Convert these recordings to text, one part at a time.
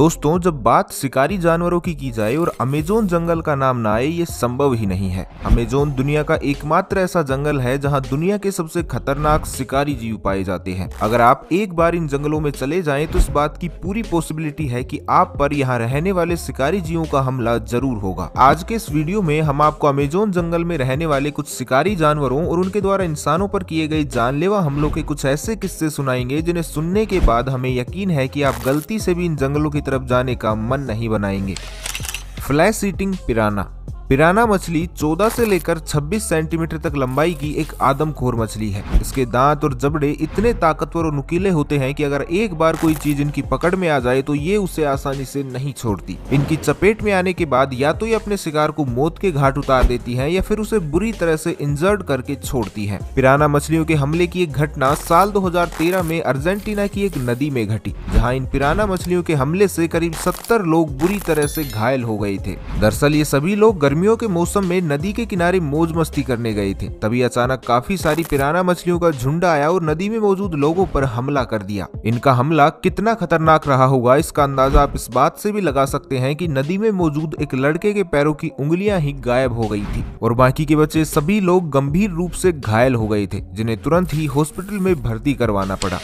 दोस्तों, जब बात शिकारी जानवरों की जाए और अमेज़न जंगल का नाम ना आए, ये संभव ही नहीं है। अमेज़न दुनिया का एकमात्र ऐसा जंगल है जहां दुनिया के सबसे खतरनाक शिकारी जीव पाए जाते हैं। अगर आप एक बार इन जंगलों में चले जाएं तो इस बात की पूरी पॉसिबिलिटी है कि आप पर यहाँ रहने वाले शिकारी जीवों का हमला जरूर होगा। आज के इस वीडियो में हम आपको अमेज़न जंगल में रहने वाले कुछ शिकारी जानवरों और उनके द्वारा इंसानों पर किए गए जानलेवा हमलों के कुछ ऐसे किस्से सुनाएंगे जिन्हें सुनने के बाद हमें यकीन है कि आप गलती से भी इन जंगलों की तरफ जाने का मन नहीं बनाएंगे। Flesh eating पिराना। पिराना मछली 14 से लेकर 26 सेंटीमीटर तक लंबाई की एक आदमखोर मछली है। इसके दांत और जबड़े इतने ताकतवर और नुकीले होते हैं कि अगर एक बार कोई चीज इनकी पकड़ में आ जाए तो ये उसे आसानी से नहीं छोड़ती। इनकी चपेट में आने के बाद या तो ये अपने शिकार को मौत के घाट उतार देती है या फिर उसे बुरी तरह से इंजर्ड करके छोड़ती है। पिराना मछलियों के हमले की एक घटना साल 2013 में अर्जेंटीना की एक नदी में घटी, जहाँ इन पिराना मछलियों के हमले से करीब 70 लोग बुरी तरह से घायल हो गए थे। दरअसल ये सभी लोग गर्मियों के मौसम में नदी के किनारे मौज मस्ती करने गए थे। तभी अचानक काफी सारी पिराना मछलियों का झुंड आया और नदी में मौजूद लोगों पर हमला कर दिया। इनका हमला कितना खतरनाक रहा होगा, इसका अंदाजा आप इस बात से भी लगा सकते हैं कि नदी में मौजूद एक लड़के के पैरों की उंगलियां ही गायब हो गई थी और बाकी के बचे सभी लोग गंभीर रूप से घायल हो गए थे, जिन्हें तुरंत ही हॉस्पिटल में भर्ती करवाना पड़ा।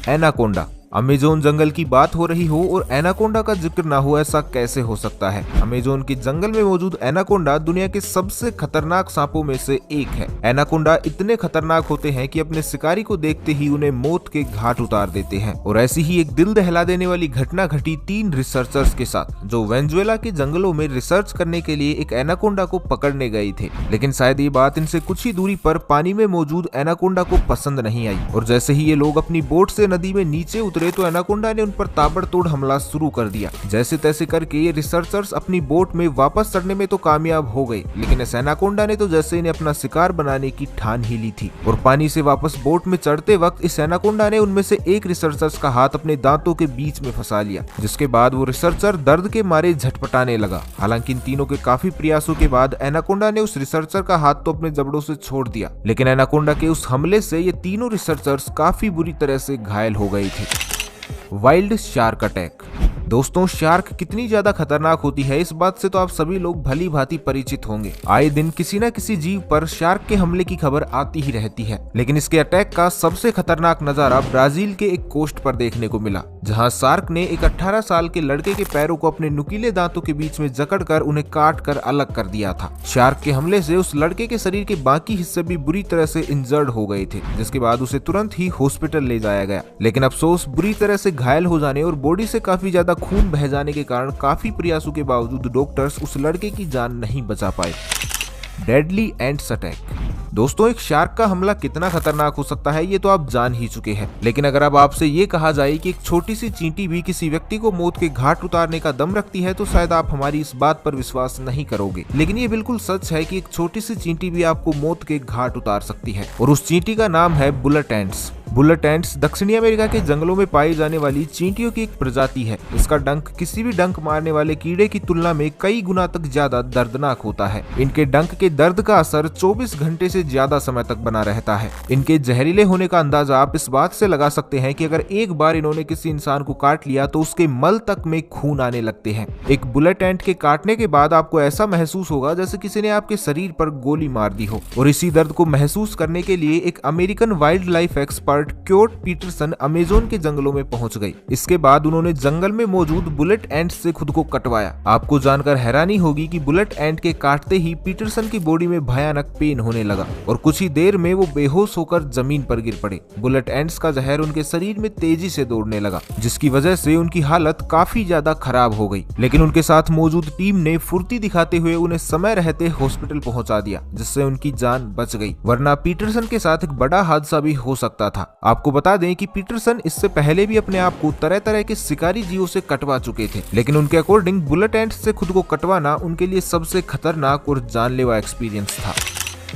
एनाकोंडा। अमेज़न जंगल की बात हो रही हो और एनाकोंडा का जिक्र ना हो, ऐसा कैसे हो सकता है। अमेज़न के जंगल में मौजूद एनाकोंडा दुनिया के सबसे खतरनाक सांपों में से एक है। एनाकोंडा इतने खतरनाक होते हैं कि अपने शिकारी को देखते ही उन्हें मौत के घाट उतार देते हैं। और ऐसी ही एक दिल दहला देने वाली घटना घटी 3 रिसर्चर्स के साथ, जो वेनेजुएला के जंगलों में रिसर्च करने के लिए एक एनाकोंडा को पकड़ने गए थे। लेकिन शायद ये बात इनसे कुछ ही दूरी पर पानी में मौजूद एनाकोंडा को पसंद नहीं आई और जैसे ही ये लोग अपनी बोट से नदी में नीचे उतरे तो एनाकोंडा ने उन पर ताबड़तोड़ हमला शुरू कर दिया। जैसे तैसे करके ये रिसर्चर्स अपनी बोट में वापस चढ़ने में तो कामयाब हो गए, लेकिन इस एनाकोंडा ने तो जैसे इन्हें अपना शिकार बनाने की ठान ही ली थी। और पानी से वापस बोट में चढ़ते वक्त इस एनाकोंडा ने उनमें से एक रिसर्चर्स का हाथ अपने दांतों के बीच में फंसा लिया, जिसके बाद वो रिसर्चर दर्द के मारे झटपटाने लगा। हालांकि इन तीनों के काफी प्रयासों के बाद एनाकोंडा ने उस रिसर्चर का हाथ तो अपने जबड़ों से छोड़ दिया, लेकिन एनाकोंडा के उस हमले से ये तीनों रिसर्चर्स काफी बुरी तरह से घायल हो गए थे। Wild shark attack. दोस्तों, शार्क कितनी ज्यादा खतरनाक होती है इस बात से तो आप सभी लोग भली भांति परिचित होंगे। आए दिन किसी न किसी जीव पर शार्क के हमले की खबर आती ही रहती है, लेकिन इसके अटैक का सबसे खतरनाक नजारा ब्राजील के एक कोस्ट पर देखने को मिला, जहां शार्क ने एक 18 साल के लड़के के पैरों को अपने नुकीले दांतों के बीच में जकड़कर उन्हें काट कर अलग कर दिया था। शार्क के हमले से उस लड़के के शरीर के बाकी हिस्से भी बुरी तरह से इंजर्ड हो गए थे, जिसके बाद उसे तुरंत ही हॉस्पिटल ले जाया गया। लेकिन अफसोस, बुरी तरह से घायल हो जाने और बॉडी से काफी ज्यादा खून बह जाने के कारण काफी प्रयासों के बावजूद डॉक्टर्स उस लड़के की जान नहीं बचा पाए। Deadly ants attack. दोस्तों, एक शार्क का हमला कितना खतरनाक हो सकता है ये तो आप जान ही चुके हैं, लेकिन अगर अब आपसे ये कहा जाए कि एक छोटी सी चींटी भी किसी व्यक्ति को मौत के घाट उतारने का दम रखती है तो शायद आप हमारी इस बात पर विश्वास नहीं करोगे। लेकिन ये बिल्कुल सच है कि एक छोटी सी चींटी भी आपको मौत के घाट उतार सकती है और उस चींटी का नाम है बुलेट एंट्स। बुलेट एंट्स दक्षिणी अमेरिका के जंगलों में पाई जाने वाली चींटियों की एक प्रजाति है। इसका डंक किसी भी डंक मारने वाले कीड़े की तुलना में कई गुना तक ज्यादा दर्दनाक होता है। इनके डंक के दर्द का असर 24 घंटे से ज्यादा समय तक बना रहता है। इनके जहरीले होने का अंदाजा आप इस बात से लगा सकते हैं कि अगर एक बार इन्होंने किसी इंसान को काट लिया तो उसके मल तक में खून आने लगते हैं। एक बुलेट एंट के काटने के बाद आपको ऐसा महसूस होगा जैसे किसी ने आपके शरीर पर गोली मार दी हो। और इसी दर्द को महसूस करने के लिए एक American wildlife expert Coyote Peterson Amazon के जंगलों में पहुंच गई। इसके बाद उन्होंने जंगल में मौजूद बुलेट एंट से खुद को कटवाया। आपको जानकर हैरानी होगी कि बुलेट एंट के काटते ही पीटरसन की बॉडी में भयानक पेन होने लगा और कुछ ही देर में वो बेहोश होकर जमीन पर गिर पड़े। बुलेट एंट्स का जहर उनके शरीर में तेजी से दौड़ने लगा, जिसकी वजह से उनकी हालत काफी ज्यादा खराब हो गई। लेकिन उनके साथ मौजूद टीम ने फुर्ती दिखाते हुए उन्हें समय रहते हॉस्पिटल पहुंचा दिया, जिससे उनकी जान बच गई, वरना पीटरसन के साथ एक बड़ा हादसा भी हो सकता था। आपको बता दें कि पीटरसन इससे पहले भी अपने आप को तरह तरह के शिकारी जीवों से कटवा चुके थे, लेकिन उनके अकॉर्डिंग बुलेट एंट से खुद को कटवाना उनके लिए सबसे खतरनाक और जानलेवा एक्सपीरियंस था।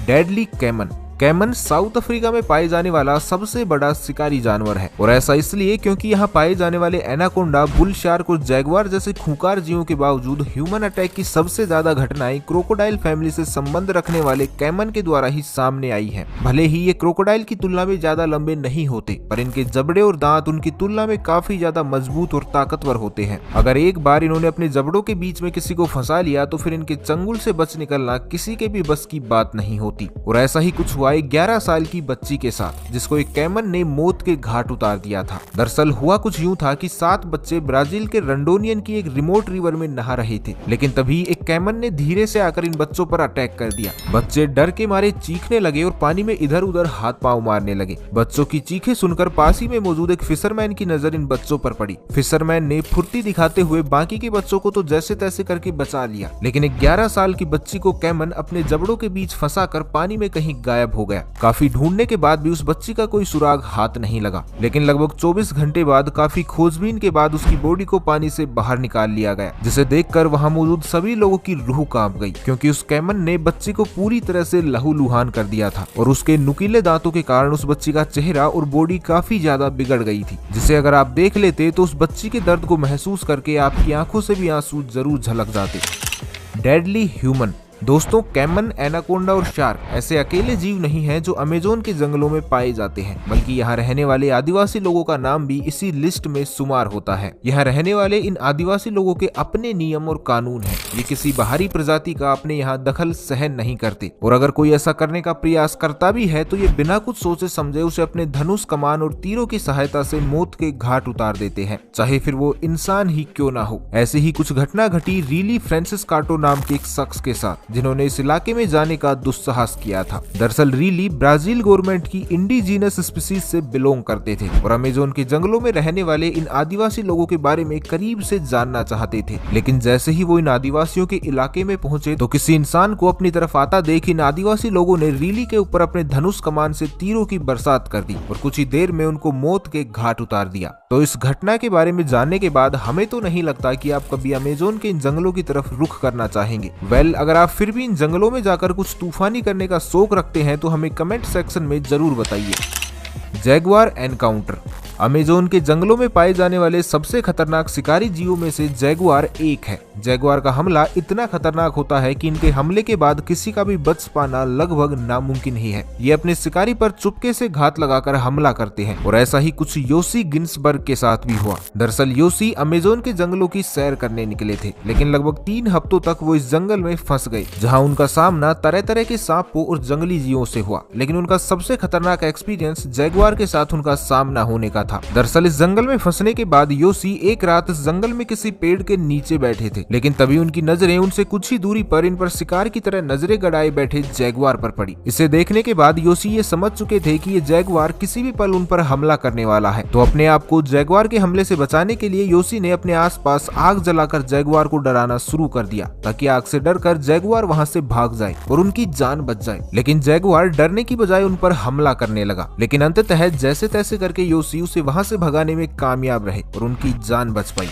Deadly caiman. Caiman South Africa में पाए जाने वाला सबसे बड़ा शिकारी जानवर है और ऐसा इसलिए क्योंकि यहाँ पाए जाने वाले एनाकोंडा, बुल शार्क और जैगवार जैसे खूंखार जीवों के बावजूद ह्यूमन अटैक की सबसे ज्यादा घटनाएं क्रोकोडाइल फैमिली से संबंध रखने वाले कैमन के द्वारा ही सामने आई हैं। भले ही ये क्रोकोडाइल की तुलना में ज्यादा लंबे नहीं होते, पर इनके जबड़े और दांत उनकी तुलना में काफी ज्यादा मजबूत और ताकतवर होते हैं। अगर एक बार इन्होंने अपने जबड़ों के बीच में किसी को फंसा लिया तो फिर इनके चंगुल से बच निकलना किसी के भी बस की बात नहीं होती। और ऐसा ही कुछ हुआ एक 11 साल की बच्ची के साथ, जिसको एक कैमन ने मौत के घाट उतार दिया था। दरअसल हुआ कुछ यूं था कि 7 बच्चे ब्राजील के रंडोनियन की एक रिमोट रिवर में नहा रहे थे, लेकिन तभी एक कैमन ने धीरे से आकर इन बच्चों पर अटैक कर दिया। बच्चे डर के मारे चीखने लगे और पानी में इधर उधर हाथ पांव मारने लगे। बच्चों की चीखें सुनकर पास ही में मौजूद एक फिशरमैन की नजर इन बच्चों पर पड़ी। फिशरमैन ने फुर्ती दिखाते हुए बाकी के बच्चों को तो जैसे तैसे करके बचा लिया, लेकिन एक 11 साल की बच्ची को कैमन अपने जबड़ों के बीच फंसाकर पानी में कहीं गायब हो गया। काफी ढूंढने के बाद भी उस बच्ची का कोई सुराग हाथ नहीं लगा, लेकिन लगभग 24 घंटे बाद काफी खोजबीन के बाद उसकी बॉडी को पानी से बाहर निकाल लिया गया, जिसे देखकर वहां मौजूद सभी लोगों की रूह कांप गई, क्योंकि उस कैमन ने बच्ची को पूरी तरह से लहूलुहान कर दिया था और उसके नुकीले दांतों के कारण उस बच्ची का चेहरा और बॉडी काफी ज्यादा बिगड़ गई थी, जिसे अगर आप देख लेते तो उस बच्ची के दर्द को महसूस करके आपकी आंखों से भी आंसू जरूर झलक जाते। Deadly human. दोस्तों, कैमन, एनाकोंडा और शार्क ऐसे अकेले जीव नहीं हैं जो अमेज़न के जंगलों में पाए जाते हैं, बल्कि यहाँ रहने वाले आदिवासी लोगों का नाम भी इसी लिस्ट में शुमार होता है। यहाँ रहने वाले इन आदिवासी लोगों के अपने नियम और कानून हैं। ये किसी बाहरी प्रजाति का अपने यहाँ दखल सहन नहीं करते, और अगर कोई ऐसा करने का प्रयास करता भी है तो ये बिना कुछ सोचे समझे उसे अपने धनुष, कमान और तीरों की सहायता से मौत के घाट उतार देते हैं, चाहे फिर वो इंसान ही क्यों ना हो। ऐसी ही कुछ घटना घटी रीली फ्रांसिस काटो नाम के एक शख्स के साथ, जिन्होंने इस इलाके में जाने का दुस्साहस किया था। दरअसल रीली ब्राजील गवर्नमेंट की इंडिजीनस स्पीसीज से बिलोंग करते थे और अमेज़न के जंगलों में रहने वाले इन आदिवासी लोगों के बारे में करीब से जानना चाहते थे। लेकिन जैसे ही वो इन आदिवासियों के इलाके में पहुंचे तो किसी इंसान को अपनी तरफ आता देख इन आदिवासी लोगों ने रीली के ऊपर अपने धनुष, कमान से तीरों की बरसात कर दी और कुछ ही देर में उनको मौत के घाट उतार दिया। तो इस घटना के बारे में जानने के बाद हमें तो नहीं लगता कि आप कभी अमेज़न के इन जंगलों की तरफ रुख करना चाहेंगे। अगर आप फिर भी इन जंगलों में जाकर कुछ तूफानी करने का शौक रखते हैं तो हमें कमेंट सेक्शन में जरूर बताइए। Jaguar encounter. अमेज़न के जंगलों में पाए जाने वाले सबसे खतरनाक शिकारी जीवों में से जैगवार एक है। जैगवार का हमला इतना खतरनाक होता है कि इनके हमले के बाद किसी का भी बच पाना लगभग नामुमकिन ही है। ये अपने शिकारी पर चुपके से घात लगाकर हमला करते हैं और ऐसा ही कुछ योसी गिन्सबर्ग के साथ भी हुआ। दरअसल योसी अमेज़न के जंगलों की सैर करने निकले थे, लेकिन लगभग 3 हफ्तों तक वो इस जंगल में फंस गए, जहाँ उनका सामना तरह तरह के सांपों और जंगली जीवों से हुआ। लेकिन उनका सबसे खतरनाक एक्सपीरियंस जैगवार के साथ उनका सामना होने का था। दरअसल इस जंगल में फंसने के बाद योसी एक रात इस जंगल में किसी पेड़ के नीचे बैठे थे, लेकिन तभी उनकी नजरें उनसे कुछ ही दूरी पर इन पर शिकार की तरह नजरें गड़ाए बैठे जैगवार पर पड़ी। इसे देखने के बाद योसी ये समझ चुके थे कि ये जैगवार किसी भी पल उन पर हमला करने वाला है। तो अपने आप को जैगवार के हमले से बचाने के लिए योसी ने अपने आसपास आग जलाकर जैगवार को डराना शुरू कर दिया, ताकि आग से डरकर जैगवार वहां से भाग जाए और उनकी जान बच जाए। लेकिन जैगवार डरने की बजाय उन पर हमला करने लगा, लेकिन अंततः जैसे तैसे करके योसी उसे वहां से भगाने में कामयाब रहे और उनकी जान बच पाई।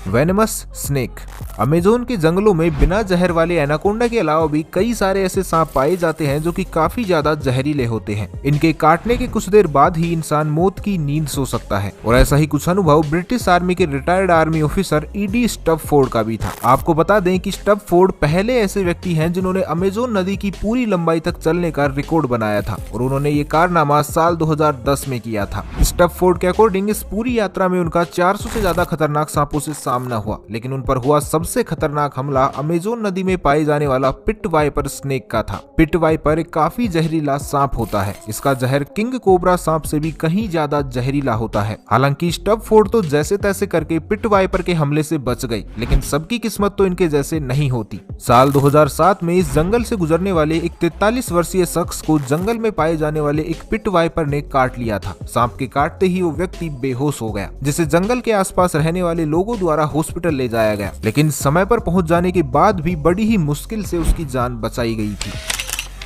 Venomous snake. अमेज़न के जंगलों में बिना जहर वाले एनाकोंडा के अलावा भी कई सारे ऐसे सांप पाए जाते हैं जो कि काफी ज्यादा जहरीले होते हैं। इनके काटने के कुछ देर बाद ही इंसान मौत की नींद सो सकता है, और ऐसा ही कुछ अनुभव ब्रिटिश आर्मी के retired army officer ED Stafford का भी था। आपको बता दें कि स्टफोर्ड पहले ऐसे व्यक्ति हैं जिन्होंने अमेज़न नदी की पूरी लंबाई तक चलने का रिकॉर्ड बनाया था, और उन्होंने ये कारनामा साल 2010 में किया था। स्टफोर्ड के अकॉर्डिंग इस पूरी यात्रा में उनका 400 से ज्यादा खतरनाक सांपों से सामना हुआ, लेकिन उन पर हुआ सबसे खतरनाक हमला अमेज़न नदी में पाए जाने वाला पिट वाइपर स्नेक का था। पिट वाइपर एक काफी जहरीला सांप होता है। इसका जहर किंग कोबरा सांप से भी कहीं ज्यादा जहरीला होता है। हालांकि स्टफोर्ड तो जैसे तैसे करके पिट वाइपर के हमले से बच गई, लेकिन सबकी किस्मत तो इनके जैसे नहीं होती। साल 2007 में इस जंगल से गुजरने वाले एक 43 वर्षीय शख्स को जंगल में पाए जाने वाले एक पिट वाइपर ने काट लिया था। सांप के काटते ही वो व्यक्ति बेहोश हो गया, जिसे जंगल के आसपास रहने वाले लोगों द्वारा हॉस्पिटल ले जाया गया, लेकिन समय पर पहुंच जाने के बाद भी बड़ी ही मुश्किल से उसकी जान बचाई गई थी।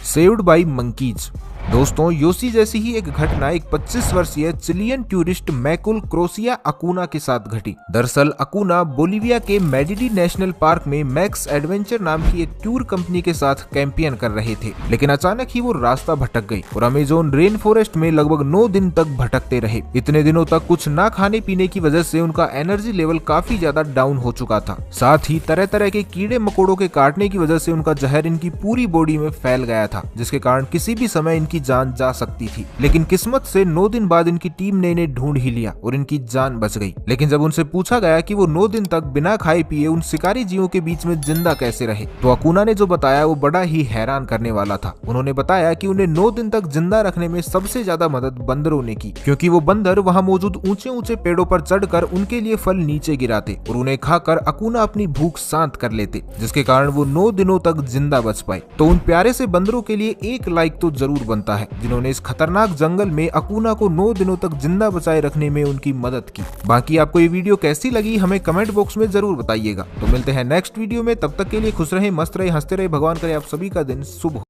Saved by monkeys. दोस्तों, योसी जैसी ही एक घटना एक 25 वर्षीय चिलियन टूरिस्ट मैकुल क्रोसिया अकूना के साथ घटी। दरअसल अकूना बोलिविया के मेडिडी नेशनल पार्क में मैक्स एडवेंचर नाम की एक टूर कंपनी के साथ कैंपियन कर रहे थे, लेकिन अचानक ही वो रास्ता भटक गई और अमेज़न रेन फॉरेस्ट में लगभग 9 दिन तक भटकते रहे। इतने दिनों तक कुछ ना खाने पीने की वजह से उनका एनर्जी लेवल काफी ज्यादा डाउन हो चुका था। साथ ही तरह तरह के कीड़े मकोड़ों के काटने की वजह से उनका जहर इनकी पूरी बॉडी में फैल गया था, जिसके कारण किसी भी समय इनकी जान जा सकती थी। लेकिन किस्मत से 9 दिन बाद इनकी टीम ने इन्हें ढूंढ ही लिया और इनकी जान बच गई। लेकिन जब उनसे पूछा गया कि वो 9 दिन तक बिना खाए पिए उन शिकारी जीवों के बीच में जिंदा कैसे रहे, तो अकूना ने जो बताया वो बड़ा ही हैरान करने वाला था। उन्होंने बताया कि उन्हें 9 दिन तक जिंदा रखने में सबसे ज्यादा मदद बंदरों ने की, क्योंकि वो बंदर वहाँ मौजूद ऊंचे ऊंचे पेड़ों पर चढ़कर उनके लिए फल नीचे गिराते और उन्हें खाकर अकूना अपनी भूख शांत कर लेते, जिसके कारण वो 9 दिनों तक जिंदा बच पाए। तो उन प्यारे से बंदरों के लिए एक लाइक तो जरूर बनता है, जिन्होंने इस खतरनाक जंगल में अकूना को 9 दिनों तक जिंदा बचाए रखने में उनकी मदद की। बाकी आपको ये वीडियो कैसी लगी हमें कमेंट बॉक्स में जरूर बताइएगा। तो मिलते हैं नेक्स्ट वीडियो में, तब तक के लिए खुश रहे, मस्त रहे, हंसते रहे। भगवान करे आप सभी का दिन शुभ हो।